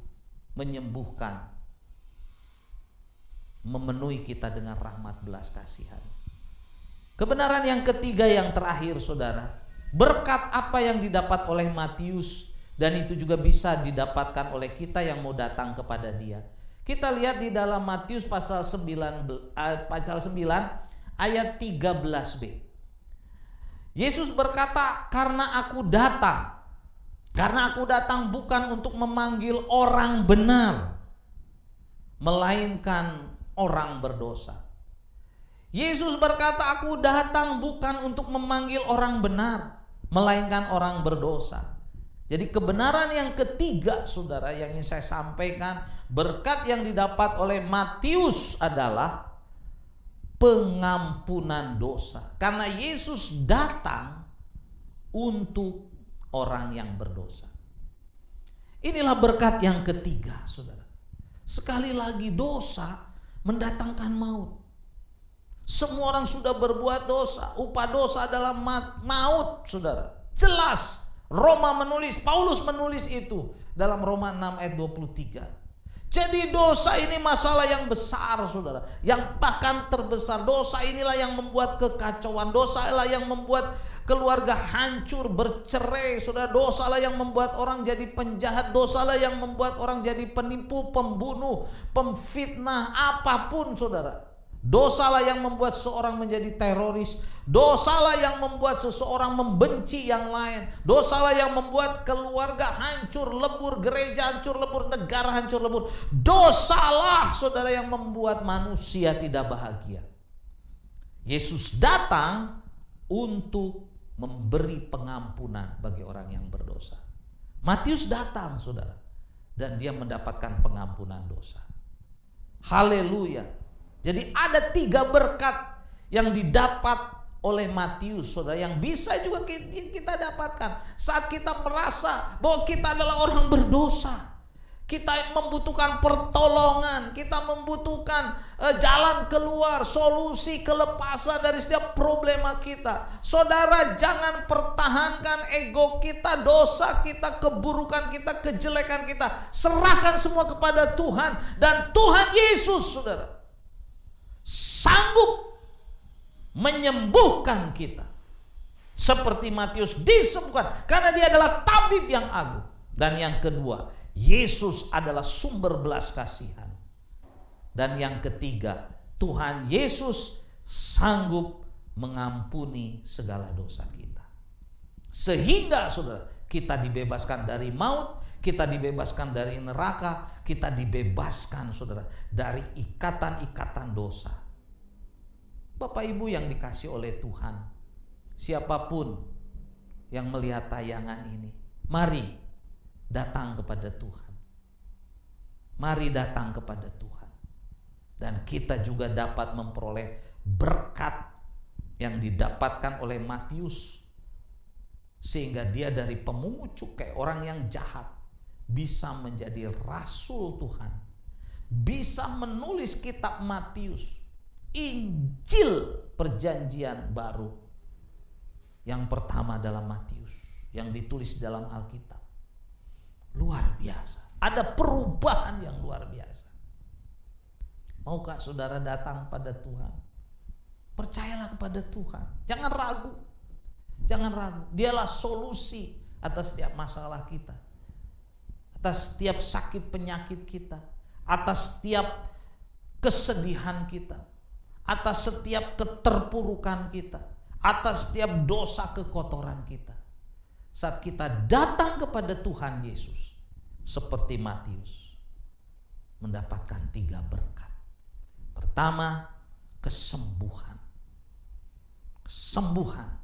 menyembuhkan, memenuhi kita dengan rahmat belas kasihan. Kebenaran yang ketiga yang terakhir, saudara, berkat apa yang didapat oleh Matius, dan itu juga bisa didapatkan oleh kita yang mau datang kepada Dia. Kita lihat di dalam Matius pasal 9 ayat 13b. Yesus berkata, karena aku datang bukan untuk memanggil orang benar, melainkan orang berdosa. Yesus berkata, aku datang bukan untuk memanggil orang benar, melainkan orang berdosa. Jadi kebenaran yang ketiga, saudara, yang ingin saya sampaikan, berkat yang didapat oleh Matius adalah pengampunan dosa. Karena Yesus datang untuk orang yang berdosa. Inilah berkat yang ketiga, saudara. Sekali lagi, dosa mendatangkan maut. Semua orang sudah berbuat dosa. Upah dosa adalah maut, saudara. Jelas. Paulus menulis itu dalam Roma 6 ayat 23. Jadi dosa ini masalah yang besar, saudara. Yang bahkan terbesar. Dosa inilah yang membuat kekacauan. Dosa inilah yang membuat keluarga hancur, bercerai. Saudara, dosalah yang membuat orang jadi penjahat, dosalah yang membuat orang jadi penipu, pembunuh, pemfitnah, apapun saudara. Dosalah yang membuat seseorang menjadi teroris. Dosalah yang membuat seseorang membenci yang lain. Dosalah yang membuat keluarga hancur lebur, gereja hancur lebur, negara hancur lebur. Dosalah saudara yang membuat manusia tidak bahagia. Yesus datang untuk memberi pengampunan bagi orang yang berdosa. Matius datang saudara, dan dia mendapatkan pengampunan dosa. Haleluya. Jadi ada 3 berkat yang didapat oleh Matius saudara, yang bisa juga kita dapatkan saat kita merasa bahwa kita adalah orang berdosa. Kita membutuhkan pertolongan, kita membutuhkan jalan keluar, solusi, kelepasan dari setiap problema kita. Saudara, jangan pertahankan ego kita, dosa kita, keburukan kita, kejelekan kita. Serahkan semua kepada Tuhan, dan Tuhan Yesus saudara sanggup menyembuhkan kita. Seperti Matius disembuhkan karena dia adalah tabib yang agung. Dan yang kedua, Yesus adalah sumber belas kasihan. Dan yang ketiga, Tuhan Yesus sanggup mengampuni segala dosa kita. Sehingga saudara, kita dibebaskan dari maut, kita dibebaskan dari neraka, kita dibebaskan saudara dari ikatan-ikatan dosa. Bapak Ibu yang dikasih oleh Tuhan, siapapun yang melihat tayangan ini, mari datang kepada Tuhan. Mari datang kepada Tuhan. Dan kita juga dapat memperoleh berkat yang didapatkan oleh Matius, sehingga dia dari pemungut cukai, orang yang jahat, bisa menjadi rasul Tuhan, bisa menulis kitab Matius, Injil perjanjian baru. Yang pertama adalah Matius, yang ditulis dalam Alkitab. Luar biasa, ada perubahan yang luar biasa. Maukah saudara datang pada Tuhan? Percayalah kepada Tuhan, jangan ragu. Jangan ragu, dialah solusi atas setiap masalah kita, atas setiap sakit penyakit kita, atas setiap kesedihan kita, atas setiap keterpurukan kita, atas setiap dosa kekotoran kita. Saat kita datang kepada Tuhan Yesus, seperti Matius, mendapatkan 3 berkat. Pertama, kesembuhan. Kesembuhan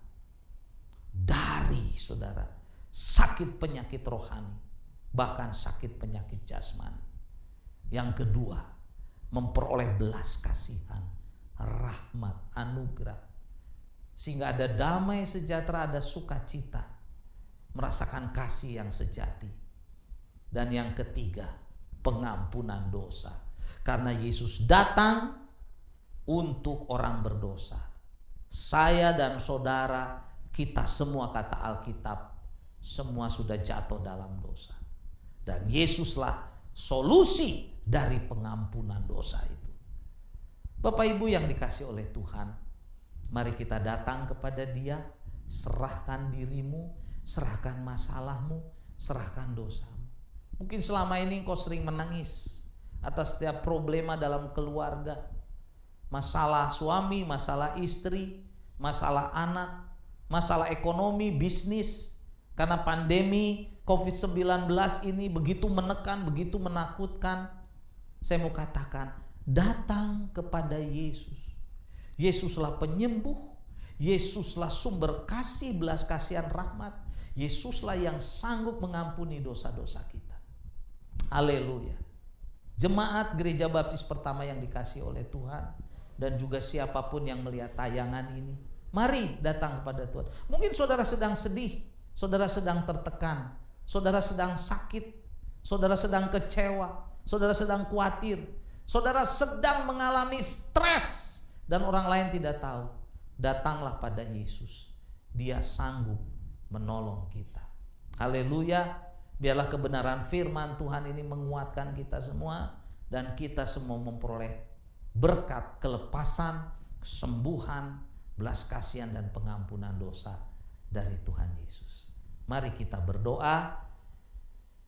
dari saudara sakit penyakit rohani, bahkan sakit penyakit jasmani. Yang kedua, memperoleh belas kasihan, rahmat, anugerah, sehingga ada damai sejahtera, ada sukacita, merasakan kasih yang sejati. Dan yang ketiga, pengampunan dosa, karena Yesus datang untuk orang berdosa. Saya dan saudara, kita semua, kata Alkitab, semua sudah jatuh dalam dosa. Dan Yesuslah solusi dari pengampunan dosa itu. Bapak Ibu yang dikasih oleh Tuhan, mari kita datang kepada Dia, serahkan dirimu, serahkan masalahmu, serahkan dosamu. Mungkin selama ini engkau sering menangis atas setiap problema dalam keluarga, masalah suami, masalah istri, masalah anak, masalah ekonomi, bisnis. Karena pandemi COVID-19 ini begitu menekan, begitu menakutkan. Saya mau katakan, datang kepada Yesus. Yesuslah penyembuh, Yesuslah sumber kasih, belas kasihan, rahmat. Yesuslah yang sanggup mengampuni dosa-dosa kita. Haleluya. Jemaat Gereja Baptis Pertama yang dikasih oleh Tuhan, dan juga siapapun yang melihat tayangan ini, mari datang kepada Tuhan. Mungkin saudara sedang sedih, saudara sedang tertekan, saudara sedang sakit, saudara sedang kecewa, saudara sedang khawatir, saudara sedang mengalami stres dan orang lain tidak tahu. Datanglah pada Yesus. Dia sanggup menolong kita. Haleluya. Biarlah kebenaran firman Tuhan ini menguatkan kita semua, dan kita semua memperoleh berkat kelepasan, kesembuhan, belas kasihan, dan pengampunan dosa dari Tuhan Yesus. Mari kita berdoa,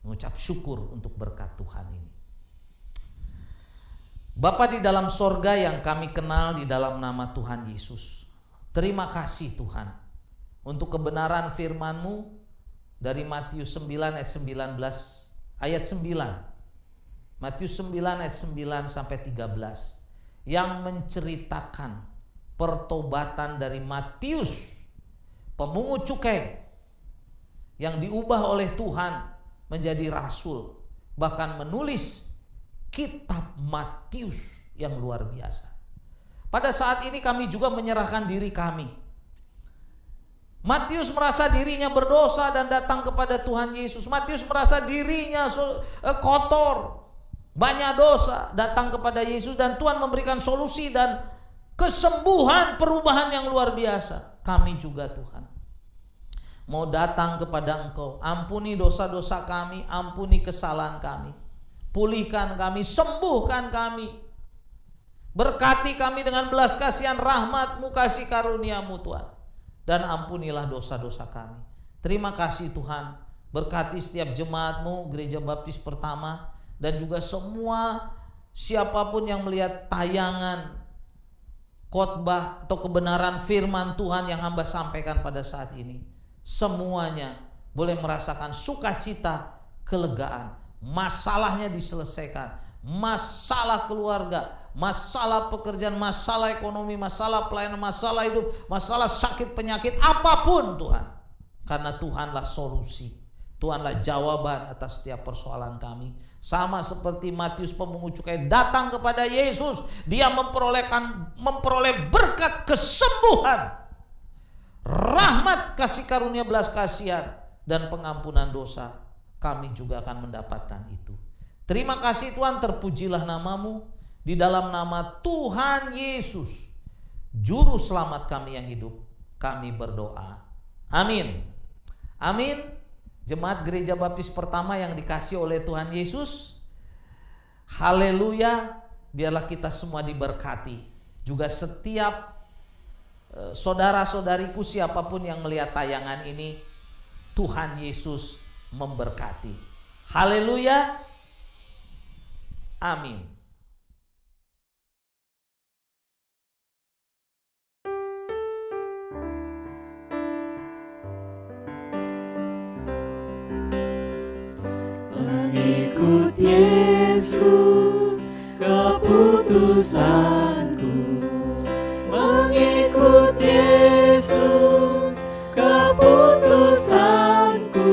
mengucap syukur untuk berkat Tuhan ini. Bapa di dalam sorga yang kami kenal di dalam nama Tuhan Yesus, terima kasih Tuhan untuk kebenaran firman-Mu dari Matius 9 ayat 19 ayat 9. Matius 9 ayat 9 sampai 13 yang menceritakan pertobatan dari Matius, pemungut cukai yang diubah oleh Tuhan menjadi rasul, bahkan menulis kitab Matius yang luar biasa. Pada saat ini kami juga menyerahkan diri kami. Matius merasa dirinya berdosa dan datang kepada Tuhan Yesus. Matius merasa dirinya kotor, banyak dosa, datang kepada Yesus dan Tuhan memberikan solusi dan kesembuhan, perubahan yang luar biasa. Kami juga Tuhan mau datang kepada Engkau, ampuni dosa-dosa kami, ampuni kesalahan kami, pulihkan kami, sembuhkan kami, berkati kami dengan belas kasihan rahmat-Mu, kasih karunia-Mu Tuhan, dan ampunilah dosa-dosa kami. Terima kasih Tuhan, berkati setiap jemaat-Mu, Gereja Baptis Pertama, dan juga semua siapapun yang melihat tayangan khotbah atau kebenaran firman Tuhan yang hamba sampaikan pada saat ini. Semuanya boleh merasakan sukacita, kelegaan, masalahnya diselesaikan, masalah keluarga, masalah pekerjaan, masalah ekonomi, masalah pelayanan, masalah hidup, masalah sakit penyakit, apapun Tuhan. Karena Tuhanlah solusi, Tuhanlah jawaban atas setiap persoalan kami. Sama seperti Matius pemungut cukai datang kepada Yesus, dia memperoleh berkat kesembuhan, rahmat, kasih karunia, belas kasihan, dan pengampunan dosa. Kami juga akan mendapatkan itu. Terima kasih Tuhan, terpujilah nama-Mu. Di dalam nama Tuhan Yesus, Juru Selamat kami yang hidup, kami berdoa. Amin. Amin. Jemaat Gereja Baptis Pertama yang dikasihi oleh Tuhan Yesus, haleluya. Biarlah kita semua diberkati. Juga setiap saudara-saudariku siapapun yang melihat tayangan ini, Tuhan Yesus memberkati. Haleluya. Amin. Mengikut Yesus keputusanku, mengikut Yesus keputusanku,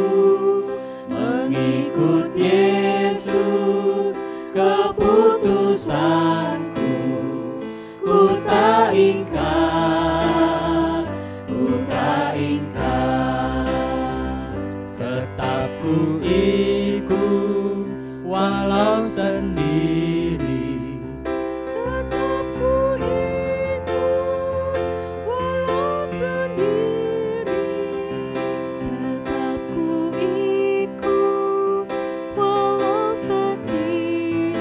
mengikut Yesus keputusanku. Ku tak ingkar, ku tak ingkar, tetap ku ikut walau sendiri, tetap ku ikut walau sendiri, tetap ku ikut walau sendiri.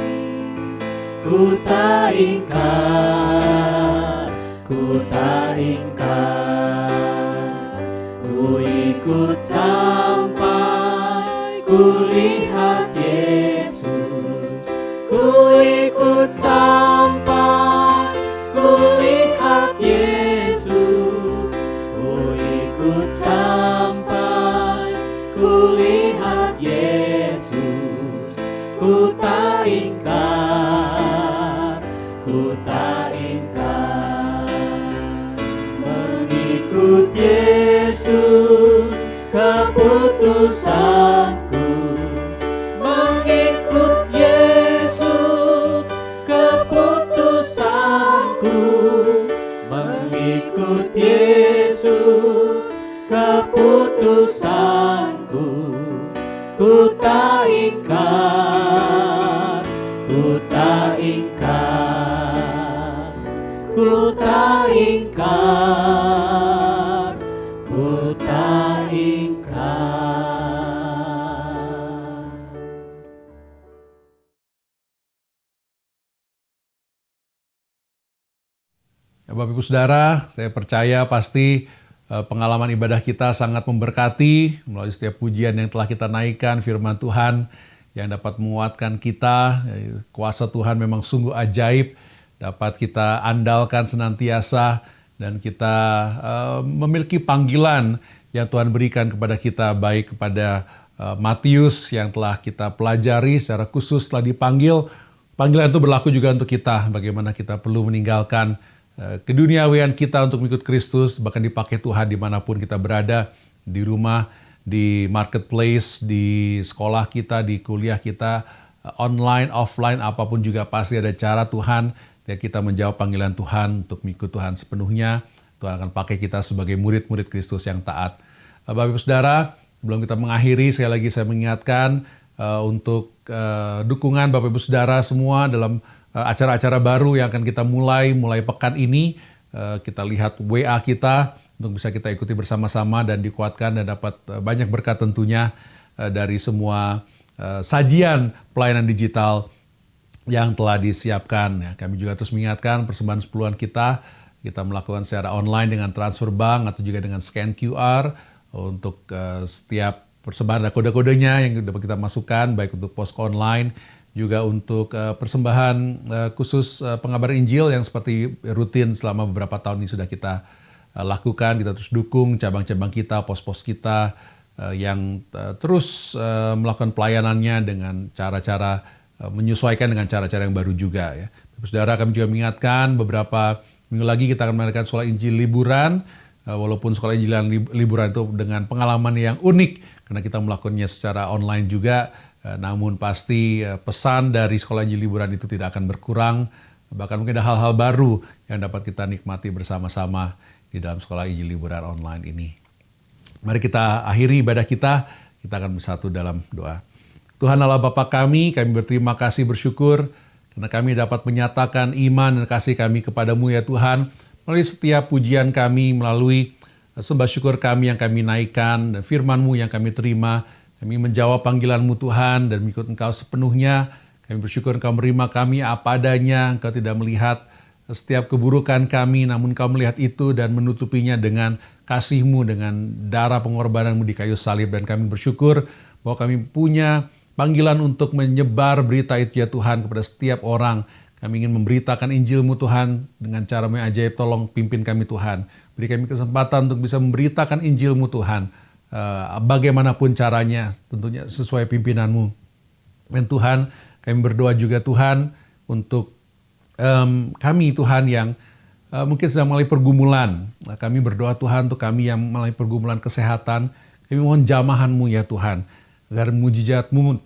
Ku tak ingkar, ku tak ingkar, ku ikut sampai ku lihat Yesus, ku ikut sampai ku lihat Yesus, ku ikut sampai ku lihat Yesus. Ku tak ingkar, ku tak ingkar, mengikut Yesus keputusanku, mengikut Yesus keputusanku, mengikut Yesus keputusanku. Ku tak ingkar, ku tak ingkar, ku tak ingkar, ku tak ingkar. Ya, Bapak Ibu Saudara, saya percaya pasti pengalaman ibadah kita sangat memberkati melalui setiap pujian yang telah kita naikkan, firman Tuhan yang dapat menguatkan kita. Kuasa Tuhan memang sungguh ajaib, dapat kita andalkan senantiasa, dan kita memiliki panggilan yang Tuhan berikan kepada kita, baik kepada Matius yang telah kita pelajari secara khusus telah dipanggil. Panggilan itu berlaku juga untuk kita, bagaimana kita perlu meninggalkan keduniawian kita untuk mengikut Kristus, bahkan dipakai Tuhan dimanapun kita berada, di rumah, di marketplace, di sekolah kita, di kuliah kita, online, offline, apapun juga pasti ada cara Tuhan ya kita menjawab panggilan Tuhan untuk mengikut Tuhan sepenuhnya. Tuhan akan pakai kita sebagai murid-murid Kristus yang taat. Bapak Ibu Saudara, sebelum kita mengakhiri, sekali lagi saya mengingatkan untuk dukungan Bapak Ibu Saudara semua dalam acara-acara baru yang akan kita mulai pekan ini. Kita lihat WA kita untuk bisa kita ikuti bersama-sama dan dikuatkan dan dapat banyak berkat tentunya dari semua sajian pelayanan digital yang telah disiapkan. Ya, kami juga terus mengingatkan persembahan 10-an kita melakukan secara online dengan transfer bank atau juga dengan scan QR. Untuk setiap persembahan ada kode-kodenya yang dapat kita masukkan, baik untuk posko online, juga untuk persembahan khusus pengabaran Injil yang seperti rutin selama beberapa tahun ini sudah kita lakukan. Kita terus dukung cabang-cabang kita, pos-pos kita yang terus melakukan pelayanannya dengan cara-cara menyesuaikan dengan cara-cara yang baru juga. Ya. Saudara, kami juga mengingatkan beberapa minggu lagi kita akan mengadakan sekolah Injil liburan. Walaupun sekolah Injil liburan itu dengan pengalaman yang unik, karena kita melakukannya secara online juga, namun pasti pesan dari sekolah Injil liburan itu tidak akan berkurang, bahkan mungkin ada hal-hal baru yang dapat kita nikmati bersama-sama di dalam sekolah Injil liburan online ini. Mari kita akhiri ibadah kita akan bersatu dalam doa. Tuhan Allah Bapa kami berterima kasih, bersyukur, karena kami dapat menyatakan iman dan kasih kami kepadamu ya Tuhan, melalui setiap pujian kami, melalui sembah syukur kami yang kami naikkan, dan firman-Mu yang kami terima. Kami menjawab panggilan-Mu Tuhan dan mengikut Engkau sepenuhnya. Kami bersyukur Engkau menerima kami apa adanya. Engkau tidak melihat setiap keburukan kami, namun Engkau melihat itu dan menutupinya dengan kasih-Mu, dengan darah pengorbanan-Mu di kayu salib. Dan kami bersyukur bahwa kami punya panggilan untuk menyebar berita itu ya Tuhan kepada setiap orang. Kami ingin memberitakan Injil-Mu Tuhan dengan cara yang ajaib. Tolong pimpin kami Tuhan. Beri kami kesempatan untuk bisa memberitakan Injil-Mu Tuhan. Bagaimanapun caranya, tentunya sesuai pimpinan-Mu. Dan Tuhan, kami berdoa juga Tuhan untuk kami Tuhan yang mungkin sedang melalui pergumulan. Kami berdoa Tuhan untuk kami yang melalui pergumulan kesehatan. Kami mohon jamahan-Mu ya Tuhan. Agar mujizat-Mu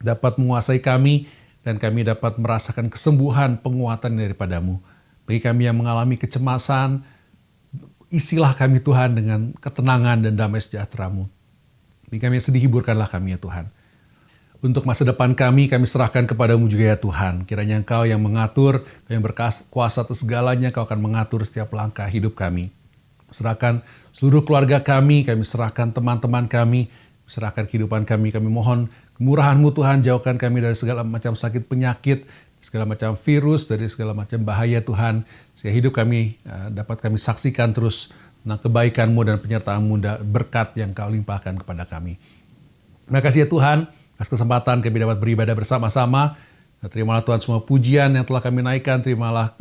dapat menguasai kami, dan kami dapat merasakan kesembuhan, penguatan daripada-Mu. Bagi kami yang mengalami kecemasan, isilah kami Tuhan dengan ketenangan dan damai sejahtera-Mu. Bagi kami yang sedih, hiburkanlah kami ya Tuhan. Untuk masa depan kami serahkan kepadamu juga ya Tuhan. Kiranya Engkau yang mengatur, yang berkuasa atas segalanya, Kau akan mengatur setiap langkah hidup kami. Serahkan seluruh keluarga kami serahkan teman-teman kami, serahkan kehidupan kami mohon kemurahan-Mu Tuhan, jauhkan kami dari segala macam sakit penyakit, segala macam virus, dari segala macam bahaya Tuhan, sehingga hidup kami dapat kami saksikan terus tentang kebaikan-Mu dan penyertaan-Mu, berkat yang Kau limpahkan kepada kami. Terima kasih ya Tuhan, atas kesempatan kami dapat beribadah bersama-sama. Terimalah Tuhan semua pujian yang telah kami naikkan, terimalah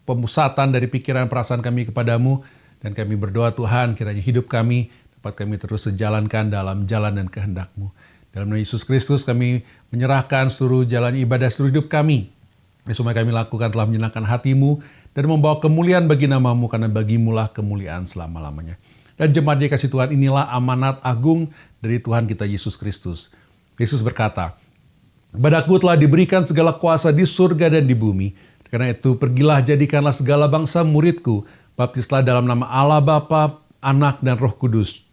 pemusatan dari pikiran perasaan kami kepadamu, dan kami berdoa Tuhan, kiranya hidup kami dapat kami terus sejalankan dalam jalan dan kehendak-Mu. Dalam nama Yesus Kristus kami menyerahkan seluruh jalan ibadah seluruh hidup kami. Semua kami lakukan telah menyenangkan hati-Mu dan membawa kemuliaan bagi nama-Mu, karena bagi-Mu-lah kemuliaan selama-lamanya. Dan jemaat dikasih Tuhan, inilah amanat agung dari Tuhan kita Yesus Kristus. Yesus berkata, "Padaku telah diberikan segala kuasa di surga dan di bumi. Karena itu pergilah, jadikanlah segala bangsa muridku, baptislah dalam nama Allah Bapa, Anak dan Roh Kudus.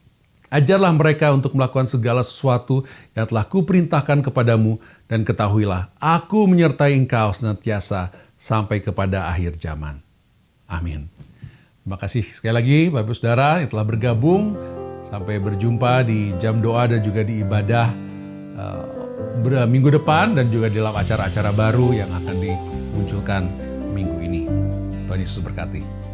Ajarlah mereka untuk melakukan segala sesuatu yang telah kuperintahkan kepadamu, dan ketahuilah, aku menyertai engkau senantiasa sampai kepada akhir zaman." Amin. Terima kasih sekali lagi Bapak Ibu Saudara yang telah bergabung. Sampai berjumpa di jam doa dan juga di ibadah minggu depan, dan juga di dalam acara-acara baru yang akan dimunculkan minggu ini. Tuhan Yesus berkati.